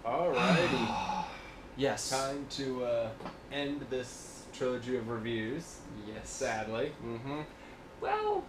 Alrighty. Yes. Time to end this trilogy of reviews. Yes. Sadly. Mm-hmm. Well,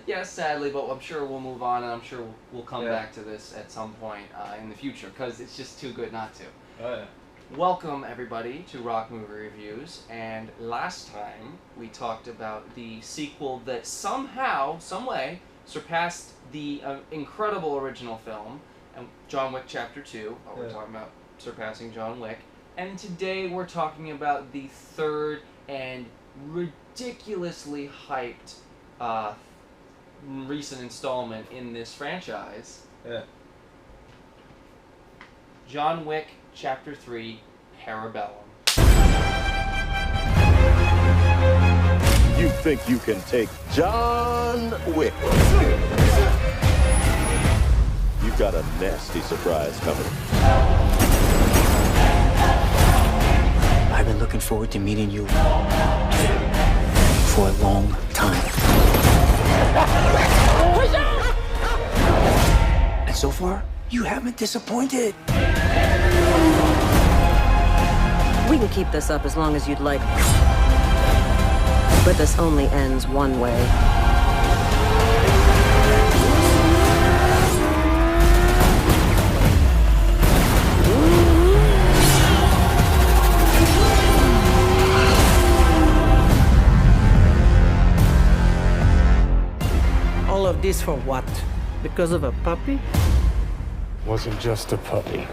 yes, sadly, but I'm sure we'll move on, and I'm sure we'll come back to this at some point in the future, because it's just too good not to. Oh, yeah. Welcome, everybody, to Rock Movie Reviews, and last time we talked about the sequel that somehow, someway, surpassed the incredible original film, and John Wick Chapter 2. We're talking about surpassing John Wick. And today we're talking about the third and ridiculously hyped recent installment in this franchise. Yeah. John Wick Chapter 3, Parabellum. You think you can take John Wick? You've got a nasty surprise coming. I've been looking forward to meeting you for a long time. And so far, you haven't disappointed. We can keep this up as long as you'd like. But this only ends one way. All of this for what? Because of a puppy? Wasn't just a puppy.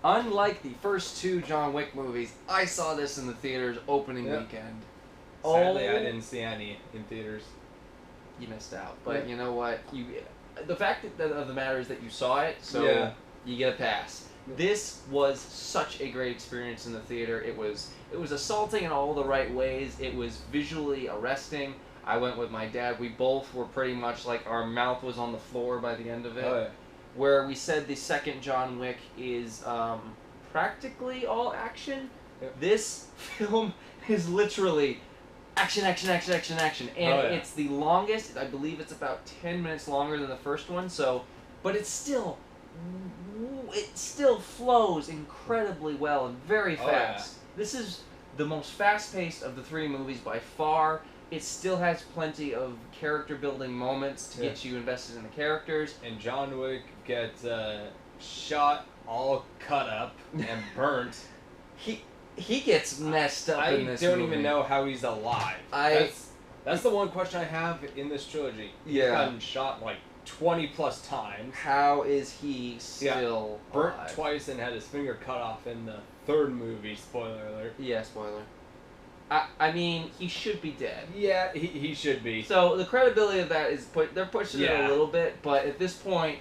Unlike the first two John Wick movies, I saw this in the theaters opening weekend. Sadly, I didn't see any in theaters. You missed out. But you know what? The fact of the matter is that you saw it, so you get a pass. This was such a great experience in the theater. It was assaulting in all the right ways. It was visually arresting. I went with my dad. We both were pretty much like our mouth was on the floor by the end of it. Oh, yeah. Where we said the second John Wick is practically all action. Yep. This film is literally action, action, action, action, action. And it's the longest. I believe it's about 10 minutes longer than the first one. So, but it still flows incredibly well and very fast. This is the most fast-paced of the three movies by far. It still has plenty of character-building moments to get you invested in the characters. And John Wick gets shot, all cut up and burnt. He gets messed up in this movie. I don't even know how he's alive. That's the one question I have in this trilogy. He's gotten shot like 20 plus times. How is he still burnt alive? Twice and had his finger cut off in the third movie, spoiler alert. Yeah, spoiler. I mean, he should be dead. Yeah, he should be. So the credibility of that is they're pushing it a little bit, but at this point,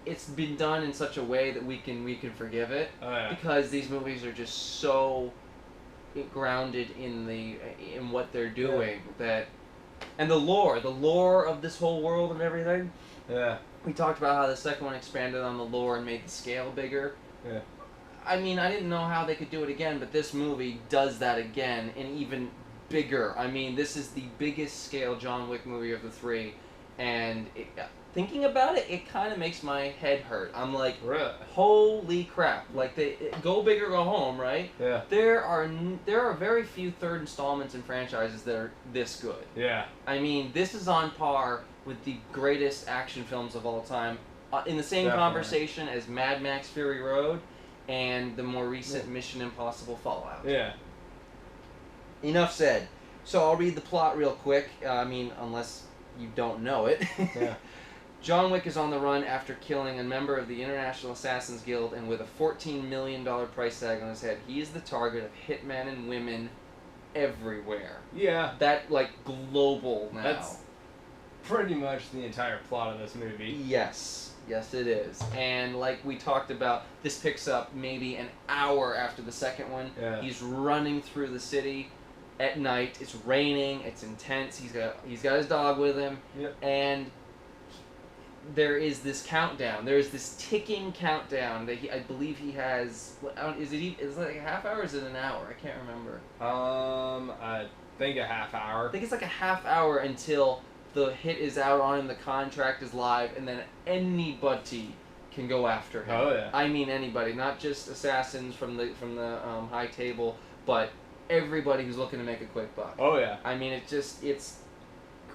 it's been done in such a way that we can forgive it because these movies are just so grounded in what they're doing and the lore of this whole world and everything. Yeah. We talked about how the second one expanded on the lore and made the scale bigger. Yeah. I mean, I didn't know how they could do it again, but this movie does that again and even bigger. I mean, this is the biggest scale John Wick movie of the three, and thinking about it, it kind of makes my head hurt. I'm like, holy crap! Like go big or go home, right? Yeah. There are very few third installments in franchises that are this good. Yeah. I mean, this is on par with the greatest action films of all time, in the same conversation as Mad Max: Fury Road and the more recent Mission Impossible Fallout. Yeah. Enough said. So I'll read the plot real quick. I mean, unless you don't know it. Yeah. John Wick is on the run after killing a member of the International Assassin's Guild, and with a $14 million price tag on his head, he is the target of hitmen and women everywhere. Yeah. That, global now. That's pretty much the entire plot of this movie. Yes. Yes, it is. And like we talked about, this picks up maybe an hour after the second one. Yeah. He's running through the city at night. It's raining. It's intense. He's got his dog with him. Yep. And there is this countdown. There is this ticking countdown that I believe he has. Is it like a half hour or is it an hour? I can't remember. I think a half hour. I think it's like a half hour until the hit is out on him, the contract is live, and then anybody can go after him. Oh yeah. I mean anybody, not just assassins from the high table, but everybody who's looking to make a quick buck. Oh yeah. I mean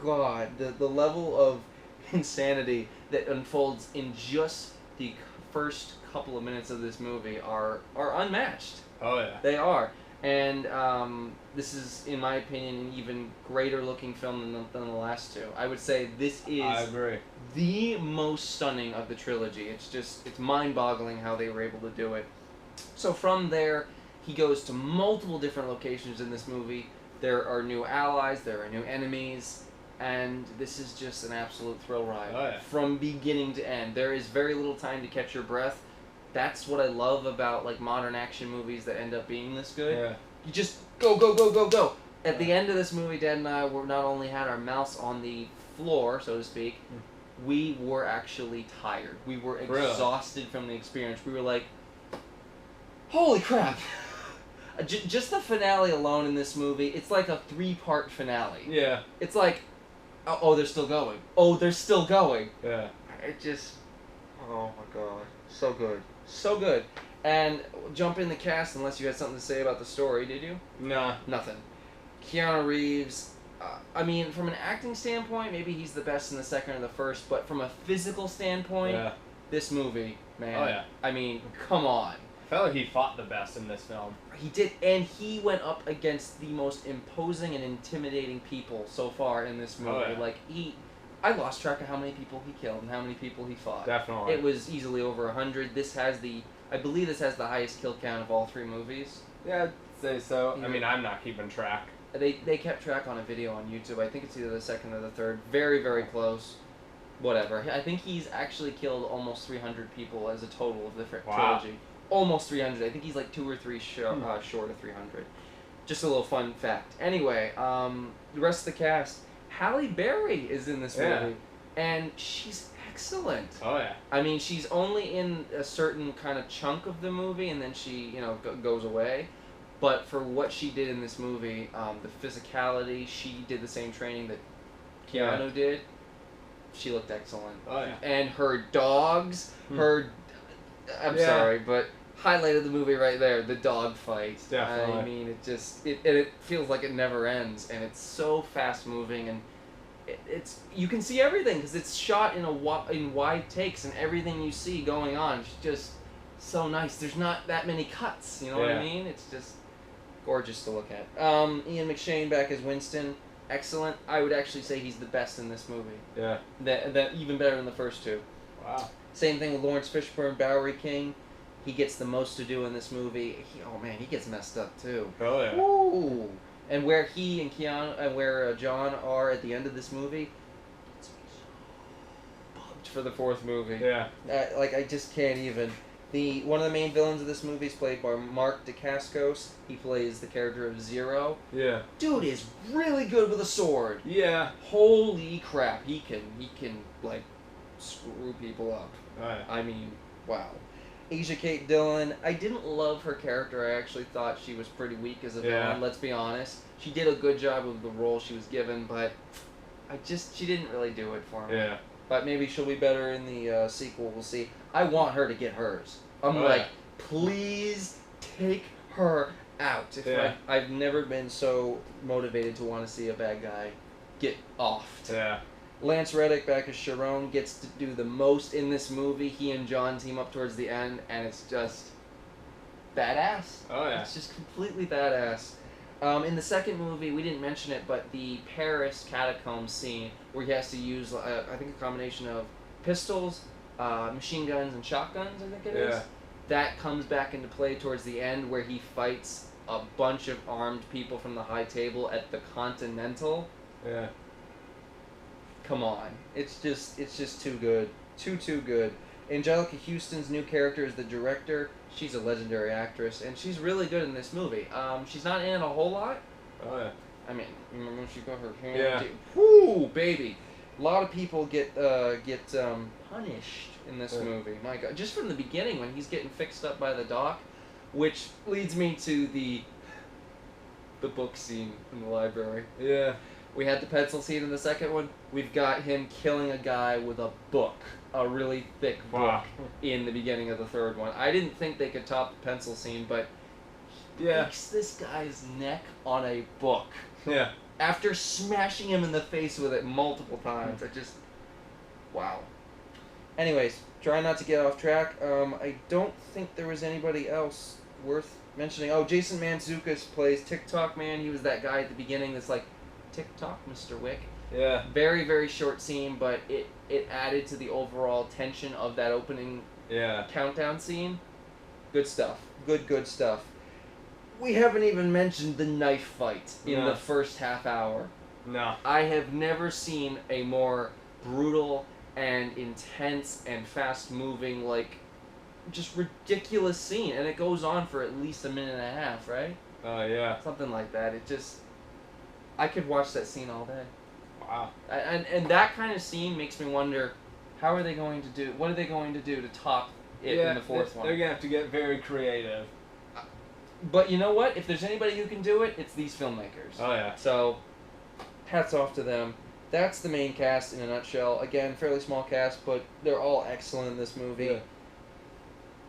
God, the level of insanity that unfolds in just the first couple of minutes of this movie are unmatched. Oh yeah. They are. And this is, in my opinion, an even greater looking film than the last two. I would say this is I agree. the most stunning of the trilogy. It's mind-boggling how they were able to do it. So from there, he goes to multiple different locations in this movie. There are new allies, there are new enemies, and this is just an absolute thrill ride. Oh, yeah. From beginning to end. There is very little time to catch your breath. That's what I love about like modern action movies that end up being this good. Yeah. You just go, go, go, go, go. At the end of this movie, Dad and I were not only had our mouths on the floor, so to speak, we were actually tired. We were exhausted from the experience. We were like, holy crap. Just the finale alone in this movie, it's like a 3-part finale. Yeah. It's like, oh, they're still going. Oh, they're still going. Yeah. It just, oh my god. So good. So good. And jump in the cast unless you had something to say about the story, did you? Nah. Nothing. Keanu Reeves, I mean, from an acting standpoint, maybe he's the best in the second or the first, but from a physical standpoint, this movie, man. Oh, yeah. I mean, come on. I felt like he fought the best in this film. He did, and he went up against the most imposing and intimidating people so far in this movie. Oh, yeah. Like, I lost track of how many people he killed and how many people he fought. Definitely. It was easily over 100. I believe this has the highest kill count of all 3 movies. Yeah, I'd say so. Yeah. I mean, I'm not keeping track. They kept track on a video on YouTube. I think it's either the second or the third. Very, very close. Whatever. I think he's actually killed almost 300 people as a total of the trilogy. Almost 300. I think he's like 2 or 3 short of 300. Just a little fun fact. Anyway, the rest of the cast. Halle Berry is in this movie, and she's excellent. Oh yeah. I mean, she's only in a certain kind of chunk of the movie, and then she, goes away. But for what she did in this movie, the physicality, she did the same training that Keanu did. She looked excellent. Oh yeah. And her dogs, I'm sorry, but highlight of the movie right there, the dog fight. Definitely. I mean, it feels like it never ends, and it's so fast moving, and it's you can see everything because it's shot in wide takes, and everything you see going on is just so nice. There's not that many cuts, you know what I mean? It's just gorgeous to look at. Ian McShane back as Winston, excellent. I would actually say he's the best in this movie. Yeah. That even better than the first two. Wow. Same thing with Lawrence Fishburne, Bowery King. He gets the most to do in this movie. He gets messed up too. Oh yeah. Woo! And where he and Keanu and where John are at the end of this movie, it's so pumped for the 4th movie. Yeah. I just can't even. One of the main villains of this movie is played by Mark Dacascos. He plays the character of Zero. Yeah. Dude is really good with a sword. Yeah. Holy crap! He can like screw people up. Oh, yeah. I mean, wow. Asia Kate Dillon, I didn't love her character. I actually thought she was pretty weak as a villain, let's be honest. She did a good job with the role she was given, but she didn't really do it for me. Yeah. But maybe she'll be better in the sequel, we'll see. I want her to get hers. I'm please take her out. I've never been so motivated to want to see a bad guy get offed. Yeah. Lance Reddick back as Sharon gets to do the most in this movie. He and John team up towards the end, and it's just badass. Oh yeah. It's just completely badass. In the second movie, we didn't mention it, but the Paris catacombs scene where he has to use, I think, a combination of pistols, machine guns, and shotguns, I think it is. That comes back into play towards the end where he fights a bunch of armed people from the high table at the Continental. Yeah. Come on. It's just too good. Too good. Angelica Houston's new character is the director. She's a legendary actress, and she's really good in this movie. She's not in it a whole lot. Oh, yeah. I mean, remember when she got her hand? Yeah. Woo, baby. A lot of people get punished in this movie. My God, just from the beginning when he's getting fixed up by the doc, which leads me to the book scene in the library. Yeah. We had the pencil scene in the second one. We've got him killing a guy with a book, a really thick book, in the beginning of the third one. I didn't think they could top the pencil scene, but he breaks this guy's neck on a book. Yeah. After smashing him in the face with it multiple times. Wow. Anyways, try not to get off track. I don't think there was anybody else worth mentioning. Oh, Jason Mantzoukas plays TikTok Man. He was that guy at the beginning that's like, TikTok, Mr. Wick. Yeah. Very, very short scene, but it added to the overall tension of that opening countdown scene. Good stuff. Good stuff. We haven't even mentioned the knife fight in the first half hour. No. I have never seen a more brutal and intense and fast-moving, like, just ridiculous scene. And it goes on for at least a minute and a half, right? Oh, yeah. Something like that. It just... I could watch that scene all day. Wow. And that kind of scene makes me wonder, how are they going to do... What are they going to do to top it in the fourth one? They're going to have to get very creative. But you know what? If there's anybody who can do it, it's these filmmakers. Oh, yeah. So, hats off to them. That's the main cast in a nutshell. Again, fairly small cast, but they're all excellent in this movie. Yeah.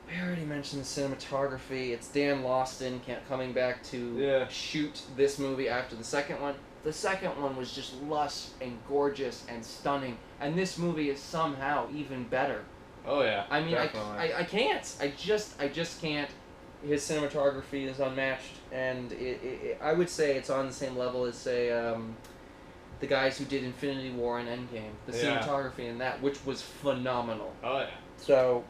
We already mentioned the cinematography. It's Dan Lawson coming back to shoot this movie after the second one. The second one was just lush and gorgeous and stunning. And this movie is somehow even better. Oh, yeah. I mean, I can't. I just can't. His cinematography is unmatched, and I would say it's on the same level as, say, the guys who did Infinity War and Endgame. The cinematography in that, which was phenomenal. Oh, yeah. So,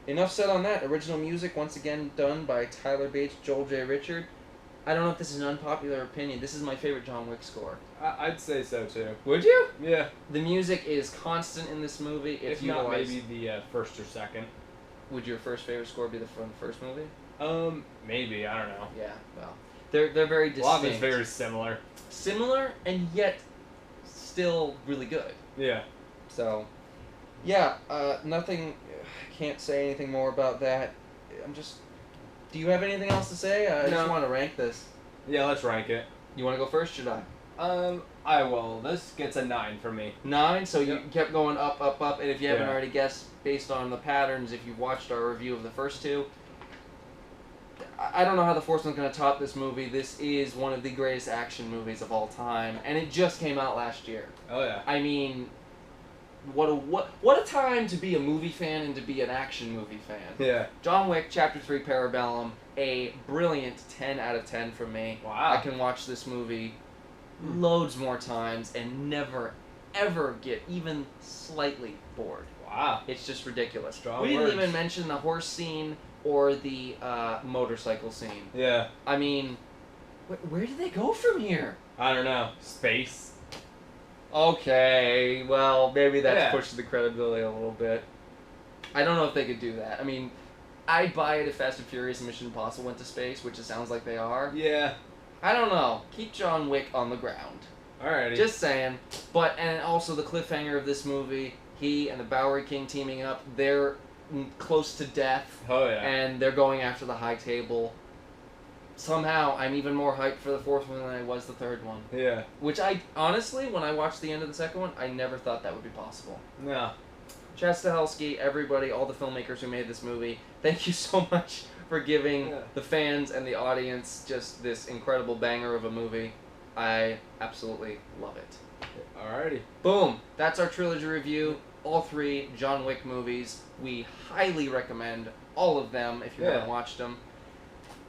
enough said on that. Original music, once again, done by Tyler Bates, Joel J. Richard. I don't know if this is an unpopular opinion. This is my favorite John Wick score. I'd say so, too. Would you? Yeah. The music is constant in this movie. If not, maybe the first or second. Would your favorite score be from the first movie? Maybe. I don't know. Yeah, well. They're very distinct. A lot of it's very similar. Similar, and yet still really good. Yeah. So, yeah, nothing... Can't say anything more about that. Do you have anything else to say? I just want to rank this. Yeah, let's rank it. You want to go first, should I? I will. This gets a 9 for me. 9? So you kept going up, and if you haven't already guessed, based on the patterns, if you've watched our review of the first two, I don't know how the fourth one's going to top this movie. This is one of the greatest action movies of all time, and it just came out last year. Oh, yeah. I mean... What a time to be a movie fan and to be an action movie fan. Yeah. John Wick, Chapter 3, Parabellum, a brilliant 10 out of 10 from me. Wow. I can watch this movie loads more times and never, ever get even slightly bored. Wow. It's just ridiculous. Strong we didn't words. even mention the horse scene or the motorcycle scene. Yeah. I mean, where did they go from here? I don't know. Space. Okay, well, maybe that's pushing the credibility a little bit. I don't know if they could do that. I mean, I'd buy it if Fast and Furious and Mission Impossible went to space, which it sounds like they are. Yeah. I don't know. Keep John Wick on the ground. Alrighty. Just saying. But, and also the cliffhanger of this movie, he and the Bowery King teaming up, they're close to death. Oh, yeah. And they're going after the high table. Somehow, I'm even more hyped for the fourth one than I was the third one. Yeah. Which honestly, when I watched the end of the second one, I never thought that would be possible. No. Chad Stahelski, everybody, all the filmmakers who made this movie, thank you so much for giving the fans and the audience just this incredible banger of a movie. I absolutely love it. Alrighty. Boom! That's our trilogy review. All 3 John Wick movies. We highly recommend all of them if you haven't watched them.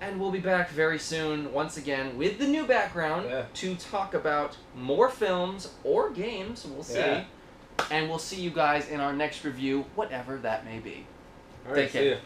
And we'll be back very soon, once again, with the new background to talk about more films or games. We'll see. Yeah. And we'll see you guys in our next review, whatever that may be. All right, Take care. See ya.